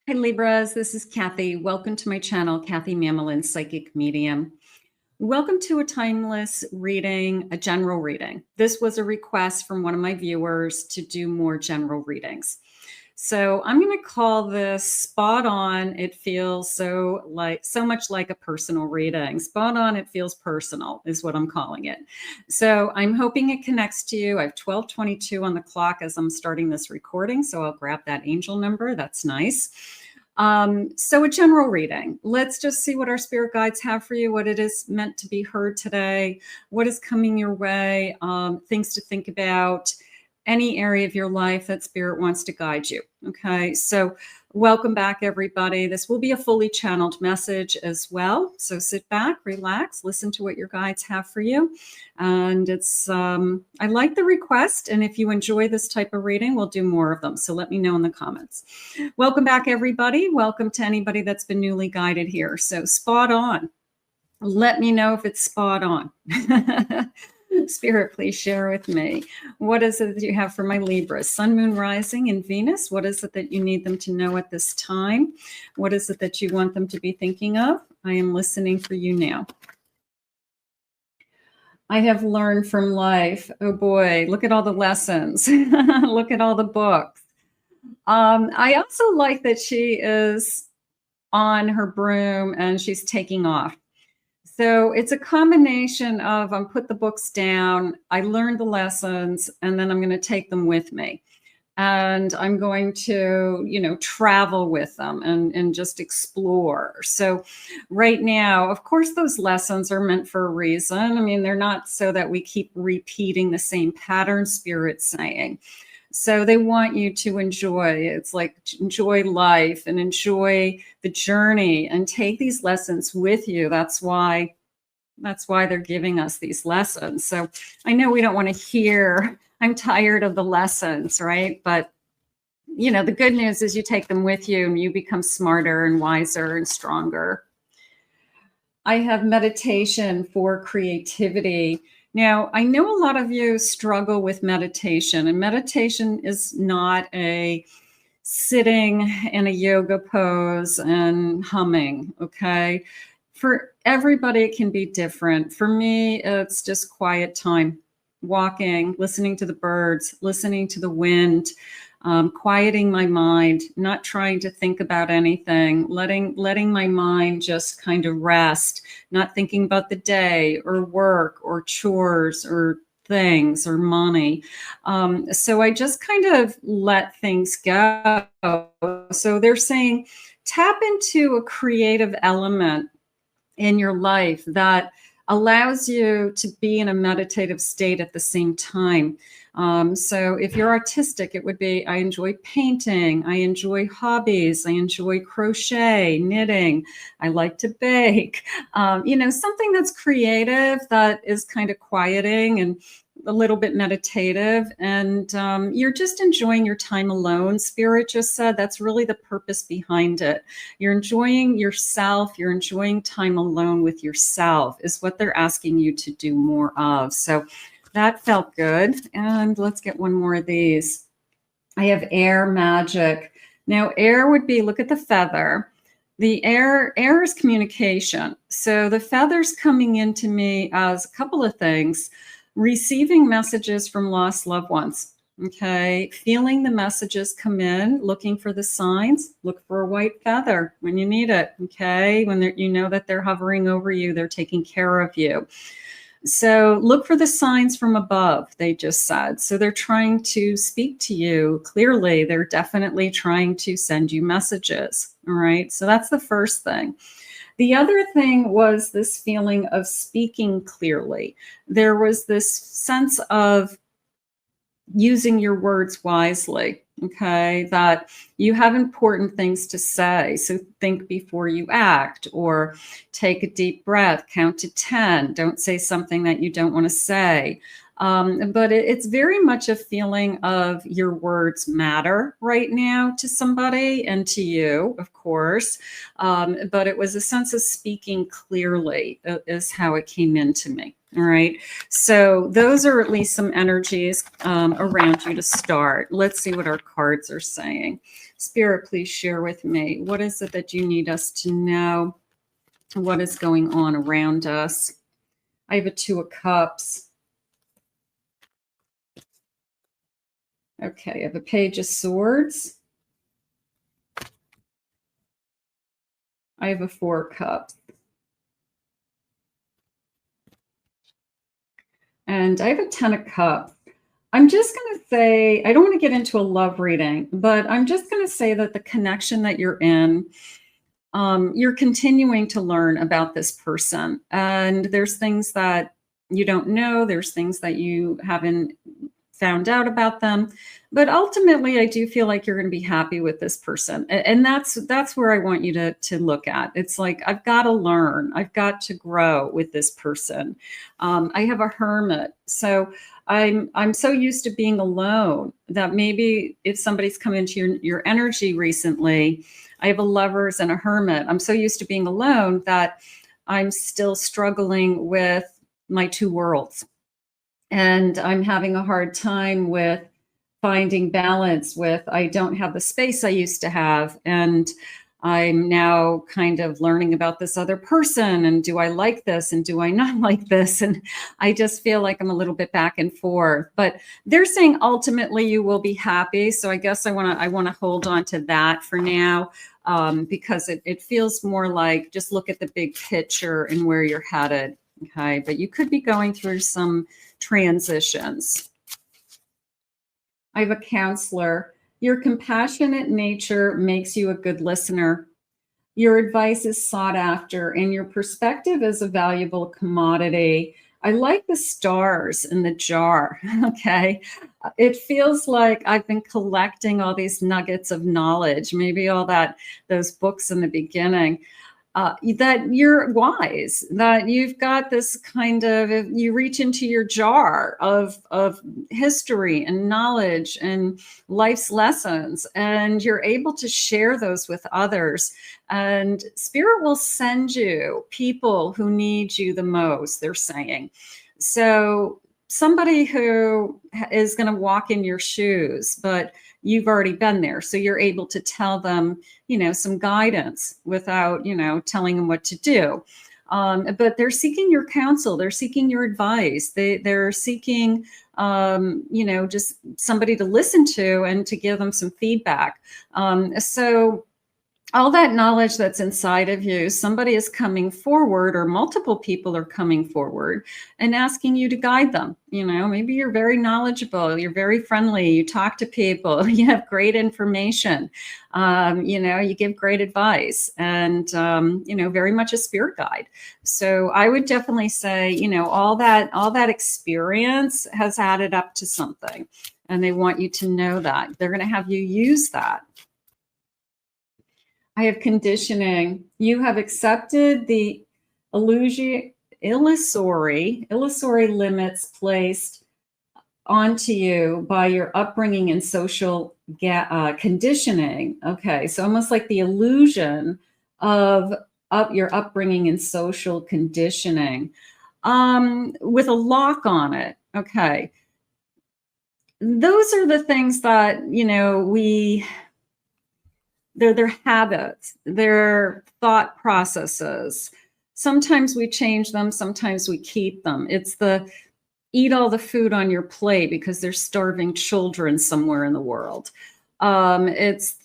Hi Libras, this is Kathy. Welcome to my channel, Kathy Mamolen, Psychic Medium. Welcome to a timeless reading, a general reading. This was a request from one of my viewers to do more general readings. So I'm going to call this spot on. It feels so much like a personal reading. Spot on, it feels personal is what I'm calling it. So I'm hoping it connects to you. I have 12:22 on the clock as I'm starting this recording. So I'll grab that angel number. That's nice. So a general reading. Let's just see what our spirit guides have for you, what it is meant to be heard today, what is coming your way, things to think about, any area of your life that spirit wants to guide you. Okay, so welcome back, everybody. This will be a fully channeled message as well. So sit back, relax, listen to what your guides have for you. And it's, I like the request. And if you enjoy this type of reading, we'll do more of them. So let me know in the comments. Welcome back, everybody. Welcome to anybody that's been newly guided here. So spot on. Let me know if it's spot on. Spirit, please share with me. What is it that you have for my Libras? Sun, Moon, Rising, and Venus. What is it that you need them to know at this time? What is it that you want them to be thinking of? I am listening for you now. I have learned from life. Oh boy, look at all the lessons. Look at all the books. I also like that she is on her broom and she's taking off. So it's a combination of put the books down, I learned the lessons, and then I'm going to take them with me. And I'm going to, travel with them and just explore. So right now, of course, those lessons are meant for a reason. I mean, they're not so that we keep repeating the same pattern, Spirit's saying. So they want you to enjoy. It's like enjoy life and enjoy the journey and take these lessons with you. That's why they're giving us these lessons. So I know we don't want to hear, I'm tired of the lessons, right? But the good news is you take them with you and you become smarter and wiser and stronger. I have meditation for creativity. Now, I know a lot of you struggle with meditation, and meditation is not a sitting in a yoga pose and humming, okay? For everybody, it can be different. For me, it's just quiet time, walking, listening to the birds, listening to the wind, quieting my mind, not trying to think about anything, letting my mind just kind of rest, not thinking about the day or work or chores or things or money. So I just kind of let things go. So they're saying tap into a creative element in your life that allows you to be in a meditative state at the same time. So if you're artistic, it would be, I enjoy painting, I enjoy hobbies, I enjoy crochet, knitting, I like to bake, something that's creative, that is kind of quieting and a little bit meditative, and you're just enjoying your time alone. Spirit just said that's really the purpose behind it. You're enjoying yourself. You're enjoying time alone with yourself is what they're asking you to do more of. So that felt good. And let's get one more of these. I have air magic. Now air would be, look at the feather. The air is communication. So the feather's coming into me as a couple of things. Receiving messages from lost loved ones, okay? Feeling the messages come in, looking for the signs, look for a white feather when you need it, okay? When you know that they're hovering over you, they're taking care of you. So look for the signs from above, they just said. So they're trying to speak to you clearly. They're definitely trying to send you messages, all right? So that's the first thing. The other thing was this feeling of speaking clearly. There was this sense of using your words wisely, okay, that you have important things to say. So think before you act, or take a deep breath, count to 10. Don't say something that you don't want to say. But it's very much a feeling of your words matter right now to somebody and to you, of course. But it was a sense of speaking clearly is how it came into me. All right. So those are at least some energies around you to start. Let's see what our cards are saying. Spirit, please share with me. What is it that you need us to know? What is going on around us? I have a 2 of Cups. Okay, I have a Page of Swords. I have a 4 of Cups. And I have a 10 of Cups. I'm just going to say, I don't want to get into a love reading, but I'm just going to say that the connection that you're in, you're continuing to learn about this person. And there's things that you don't know. There's things that you haven't found out about them. But ultimately, I do feel like you're going to be happy with this person. And that's where I want you to look at. It's like, I've got to learn. I've got to grow with this person. I have a Hermit. So I'm so used to being alone that maybe if somebody's come into your energy recently, I have a Lovers and a Hermit. I'm so used to being alone that I'm still struggling with my 2 worlds. And I'm having a hard time with finding balance with, I don't have the space I used to have. And I'm now kind of learning about this other person. And do I like this? And do I not like this? And I just feel like I'm a little bit back and forth. But they're saying ultimately you will be happy. So I guess I want to hold on to that for now, because it feels more like just look at the big picture and where you're headed. Okay. But you could be going through some transitions. I have a Counselor. Your compassionate nature makes you a good listener. Your advice is sought after, and your perspective is a valuable commodity. I like the stars in the jar. Okay. It feels like I've been collecting all these nuggets of knowledge, maybe those books in the beginning. That you're wise, that you've got this kind of, you reach into your jar of history and knowledge and life's lessons, and you're able to share those with others. And Spirit will send you people who need you the most, they're saying. So somebody who is going to walk in your shoes, but you've already been there. So you're able to tell them, some guidance without, telling them what to do. But they're seeking your counsel. They're seeking your advice. They're seeking, just somebody to listen to and to give them some feedback. So all that knowledge that's inside of you, somebody is coming forward, or multiple people are coming forward and asking you to guide them. Maybe you're very knowledgeable, you're very friendly, you talk to people, you have great information, you give great advice, and, very much a spirit guide. So I would definitely say, all that experience has added up to something, and they want you to know that. They're going to have you use that. I have conditioning. You have accepted the illusory limits placed onto you by your upbringing and social conditioning. Okay, so almost like the illusion of your upbringing and social conditioning, with a lock on it. Okay, those are the things that they're their habits, their thought processes. Sometimes we change them, sometimes we keep them. It's the eat all the food on your plate because there's starving children somewhere in the world. It's,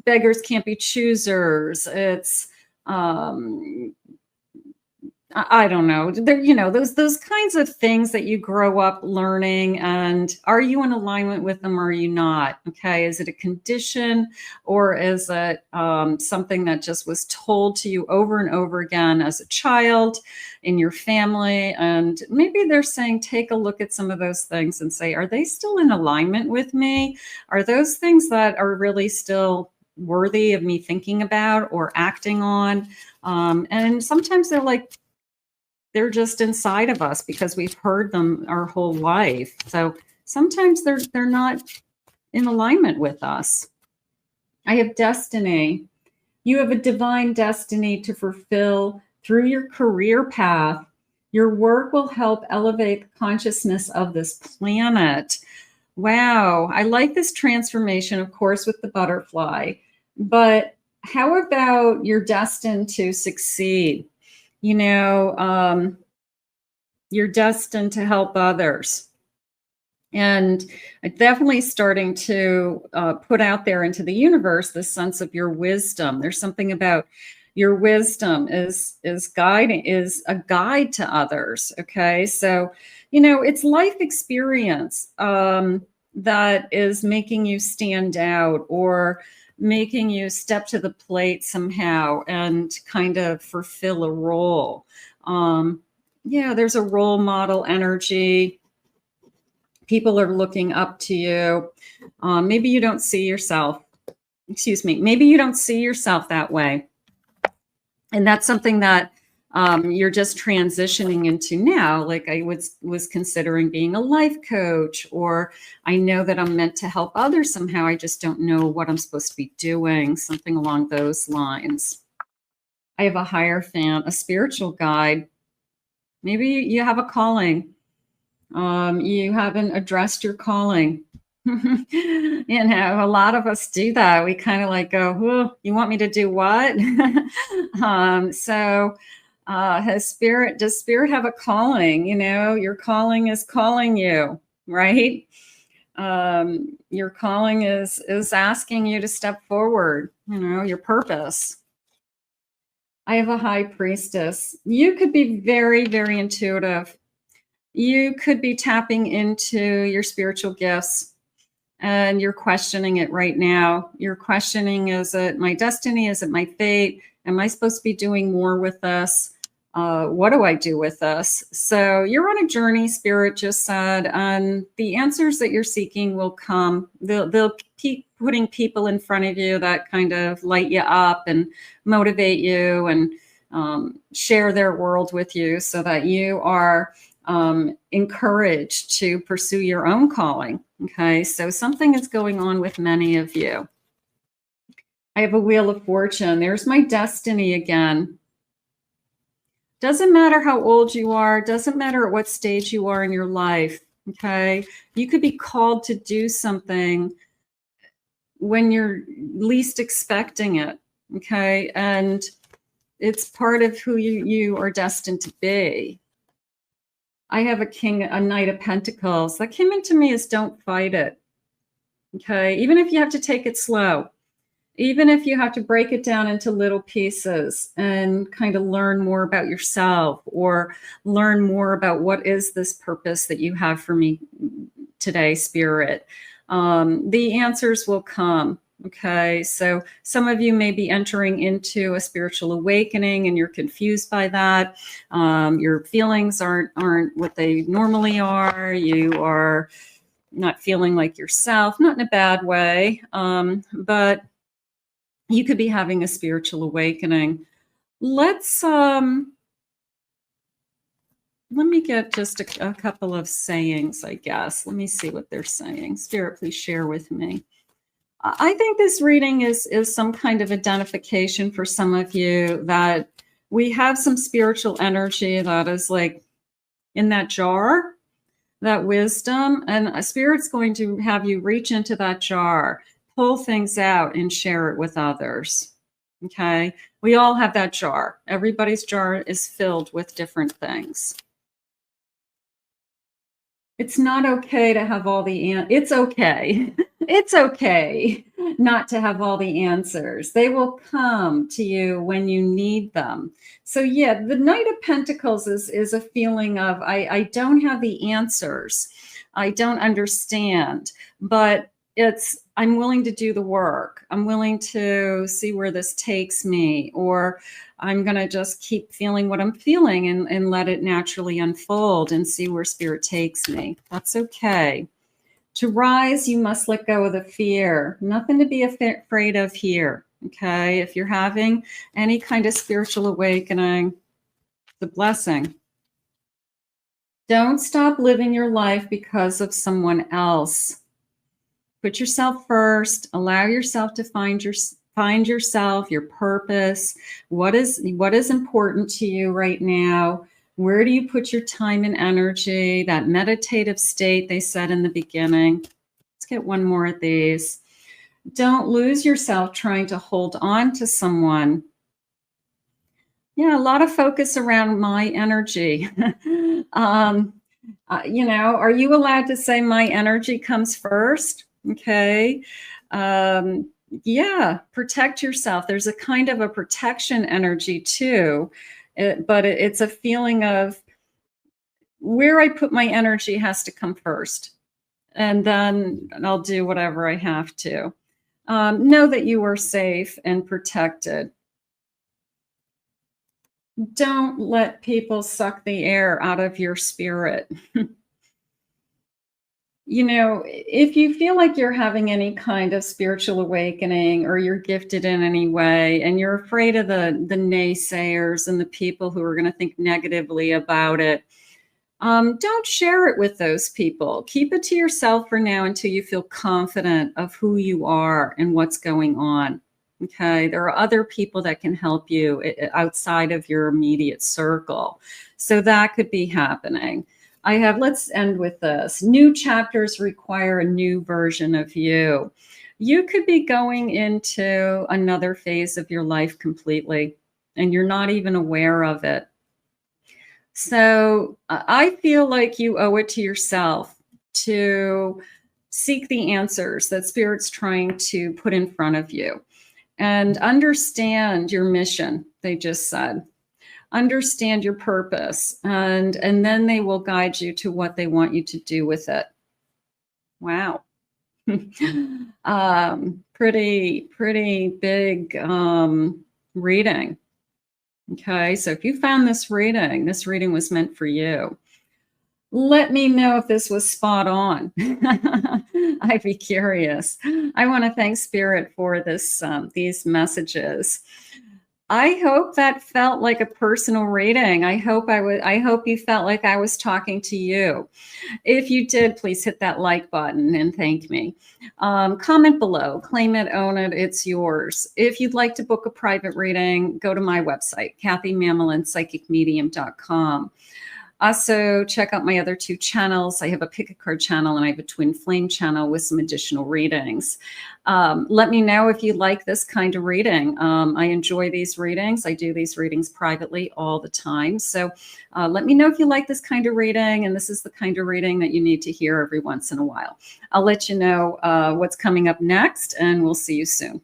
beggars can't be choosers. It's, I don't know. Those kinds of things that you grow up learning, and are you in alignment with them or are you not? Okay. Is it a condition, or is it something that just was told to you over and over again as a child in your family? And maybe they're saying, take a look at some of those things and say, are they still in alignment with me? Are those things that are really still worthy of me thinking about or acting on? And sometimes they're just inside of us because we've heard them our whole life. So sometimes they're not in alignment with us. I have destiny. You have a divine destiny to fulfill through your career path. Your work will help elevate the consciousness of this planet. Wow, I like this transformation, of course, with the butterfly. But how about you're destined to succeed? You know, you're destined to help others. And definitely starting to put out there into the universe this sense of your wisdom. There's something about your wisdom is guiding, is a guide to others. Okay, so it's life experience that is making you stand out or making you step to the plate somehow and kind of fulfill a role. Yeah, there's a role model energy. People are looking up to you. Maybe you don't see yourself, maybe you don't see yourself that way. And that's something that you're just transitioning into now. Like I was considering being a life coach, or I know that I'm meant to help others somehow. I just don't know what I'm supposed to be doing, something along those lines. I have a hierophant, a spiritual guide. Maybe you have a calling. You haven't addressed your calling. A lot of us do that. We kind of like go, oh, you want me to do what? Does spirit have a calling? Your calling is calling you, right? Your calling is asking you to step forward, your purpose. I have a high priestess. You could be very, very intuitive. You could be tapping into your spiritual gifts and you're questioning it right now. You're questioning, is it my destiny? Is it my fate? Am I supposed to be doing more with this? What do I do with this? So you're on a journey, Spirit just said, and the answers that you're seeking will come. They'll keep putting people in front of you that kind of light you up and motivate you and share their world with you so that you are encouraged to pursue your own calling. Okay, so something is going on with many of you. I have a Wheel of Fortune. There's my destiny again. Doesn't matter how old you are, doesn't matter at what stage you are in your life. Okay, you could be called to do something when you're least expecting it. Okay, and it's part of who you are destined to be. I have a Knight of Pentacles. That came into me as don't fight it. Okay, even if you have to take it slow, even if you have to break it down into little pieces and kind of learn more about yourself or learn more about what is this purpose that you have for me today, Spirit. The answers will come. Okay, so some of you may be entering into a spiritual awakening and you're confused by that. Your feelings aren't what they normally are. You are not feeling like yourself, not in a bad way, but you could be having a spiritual awakening. Let me get just a couple of sayings, I guess. Let me see what they're saying. Spirit, please share with me. I think this reading is some kind of identification for some of you that we have some spiritual energy that is like in that jar, that wisdom, and a Spirit's going to have you reach into that jar, pull things out and share it with others. Okay, we all have that jar. Everybody's jar is filled with different things. It's not okay to have all the it's okay. It's okay not to have all the answers. They will come to you when you need them. So yeah, the Knight of Pentacles is a feeling of I don't have the answers. I don't understand, but I'm willing to do the work. I'm willing to see where this takes me, or I'm going to just keep feeling what I'm feeling and let it naturally unfold and see where Spirit takes me. That's okay. To rise, you must let go of the fear. Nothing to be afraid of here. Okay. If you're having any kind of spiritual awakening, it's a blessing. Don't stop living your life because of someone else. Put yourself first. Allow yourself to find yourself, your purpose. What is important to you right now? Where do you put your time and energy? That meditative state they said in the beginning. Let's get one more of these. Don't lose yourself trying to hold on to someone. Yeah, a lot of focus around my energy. You know, are you allowed to say my energy comes first? Okay. Yeah, protect yourself. There's a kind of a protection energy too, but it's a feeling of where I put my energy has to come first, and then I'll do whatever I have to. Know that you are safe and protected. Don't let people suck the air out of your spirit. You know, if you feel like you're having any kind of spiritual awakening or you're gifted in any way and you're afraid of the naysayers and the people who are going to think negatively about it, don't share it with those people. Keep it to yourself for now until you feel confident of who you are and what's going on. Okay, there are other people that can help you outside of your immediate circle. So that could be happening. Let's end with this. New chapters require a new version of you. You could be going into another phase of your life completely, and you're not even aware of it. So I feel like you owe it to yourself to seek the answers that Spirit's trying to put in front of you and understand your mission, they just said. Understand your purpose, and then they will guide you to what they want you to do with it. Wow. Pretty big reading. Okay, so if you found this reading was meant for you. Let me know if this was spot on. I'd be curious. I want to thank Spirit for this these messages. I hope that felt like a personal reading. I hope you felt like I was talking to you. If you did, please hit that like button and thank me. Comment below, claim it, own it, it's yours. If you'd like to book a private reading, go to my website, KathyMamolen.psychicmedium.com. Also, check out my other two channels. I have a pick a card channel and I have a twin flame channel with some additional readings. Let me know if you like this kind of reading. I enjoy these readings. I do these readings privately all the time. So let me know if you like this kind of reading, and this is the kind of reading that you need to hear every once in a while. I'll let you know what's coming up next, and we'll see you soon.